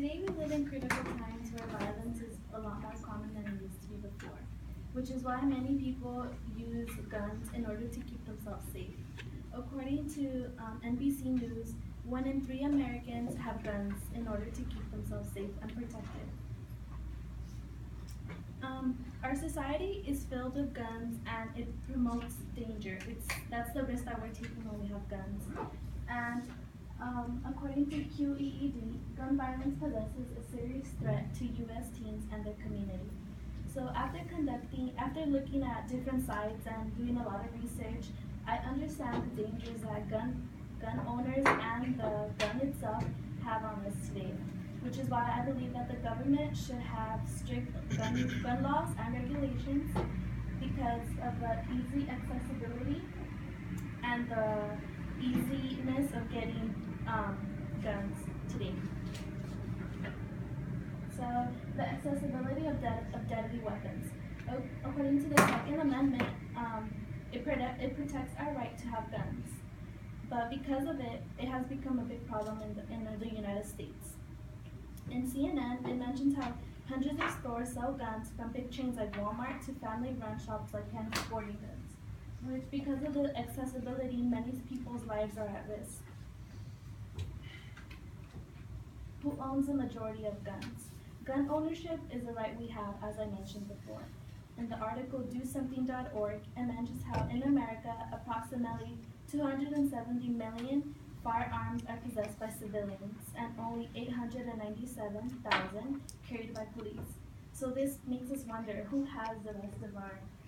Today we live in critical times where violence is a lot more common than it used to be before, which is why many people use guns in order to keep themselves safe. According to NBC News, 1 in 3 Americans have guns in order to keep themselves safe and protected. Our society is filled with guns and it promotes danger. That's the risk that we're taking when we have guns. And according to QEED, gun violence poses a serious threat to U.S. teens and their community. So after looking at different sites and doing a lot of research, I understand the dangers that gun owners and the gun itself have on us today, which is why I believe that the government should have strict gun laws and regulations because of the easy accessibility and the easiness of getting guns today. So the accessibility of deadly weapons. According to the Second Amendment, it protects our right to have guns. But because of it, it has become a big problem in the United States. In CNN, it mentions how hundreds of stores sell guns, from big chains like Walmart to family-run shops like Ken's Sporting Goods, which because of the accessibility, many people's lives are at risk. Who owns the majority of guns? Gun ownership is a right we have, as I mentioned before. In the article DoSomething.org, it mentions how in America, approximately 270 million firearms are possessed by civilians and only 897,000 carried by police. So this makes us wonder who has the rest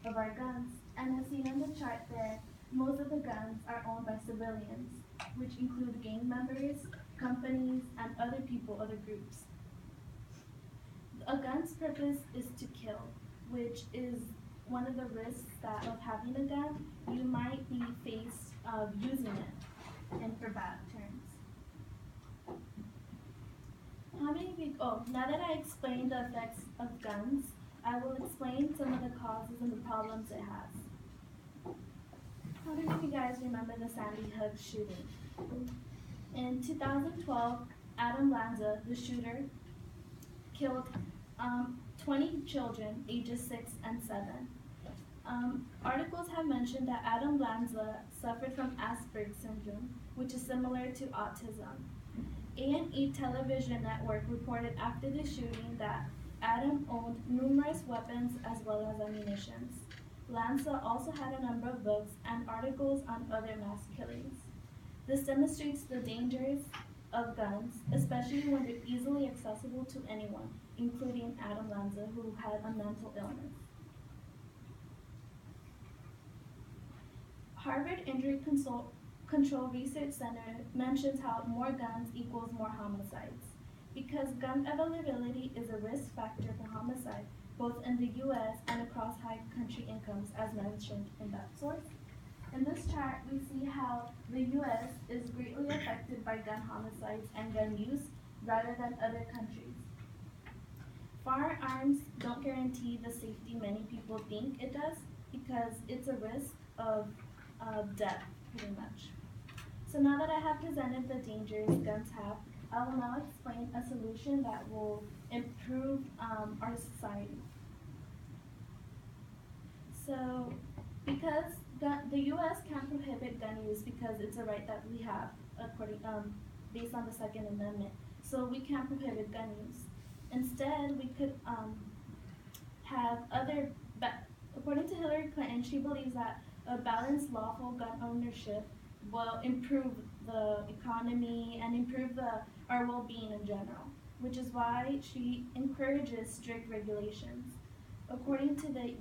of our guns. And as seen on the chart there, most of the guns are owned by civilians, which include gang members, companies, and other groups. A gun's purpose is to kill, which is one of the risks of having a gun. You might be faced of using it, and for bad terms. Now that I explained the effects of guns, I will explain some of the causes and the problems it has. How many of you guys remember the Sandy Hook shooting? In 2012, Adam Lanza, the shooter, killed 20 children ages 6 and 7. Articles have mentioned that Adam Lanza suffered from Asperger's syndrome, which is similar to autism. A&E television network reported after the shooting that Adam owned numerous weapons as well as ammunition. Lanza also had a number of books and articles on other mass killings. This demonstrates the dangers of guns, especially when they're easily accessible to anyone, including Adam Lanza, who had a mental illness. Harvard Injury Control Research Center mentions how more guns equals more homicides, because gun availability is a risk factor for homicide, both in the U.S. and across high country incomes, as mentioned in that source. In this chart, we see how the U.S. is greatly affected by gun homicides and gun use rather than other countries. Firearms don't guarantee the safety many people think it does, because it's a risk of death, pretty much. So now that I have presented the dangers guns have, I will now explain a solution that will improve our society. So, because the U.S. can't prohibit gun use because it's a right that we have, based on the Second Amendment. So we can't prohibit gun use. Instead, we could have according to Hillary Clinton, she believes that a balanced, lawful gun ownership will improve the economy and improve our well-being in general, which is why she encourages strict regulations. According to the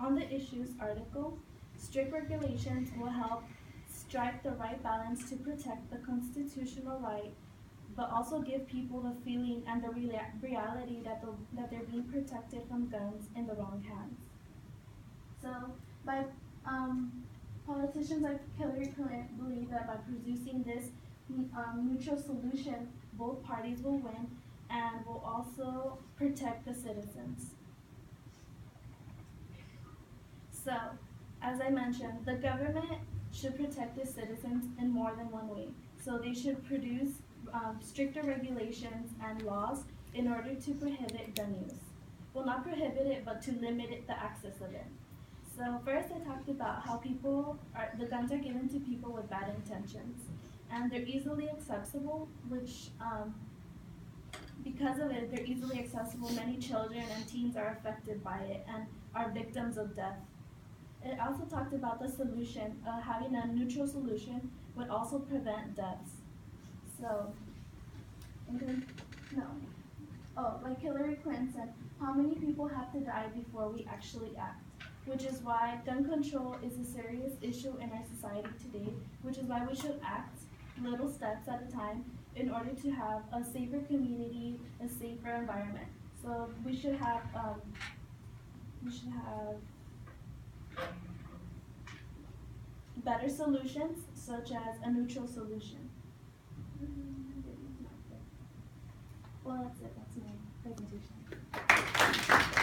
On the Issues article, strict regulations will help strike the right balance to protect the constitutional right, but also give people the feeling and the reality that they're being protected from guns in the wrong hands. So, politicians like Hillary Clinton believe that by producing this mutual solution, both parties will win and will also protect the citizens. So, as I mentioned, the government should protect its citizens in more than one way. So they should produce stricter regulations and laws in order to prohibit gun use. Well, not prohibit it, but to limit the access of it. So first I talked about how the guns are given to people with bad intentions, and they're easily accessible, which because of it, they're easily accessible. Many children and teens are affected by it and are victims of death. It also talked about the solution, having a neutral solution would also prevent deaths. So, no. Oh, like Hillary Clinton said, how many people have to die before we actually act? Which is why gun control is a serious issue in our society today, which is why we should act little steps at a time in order to have a safer community, a safer environment. So we should have better solutions, such as a neutral solution. Well, that's it. That's my presentation.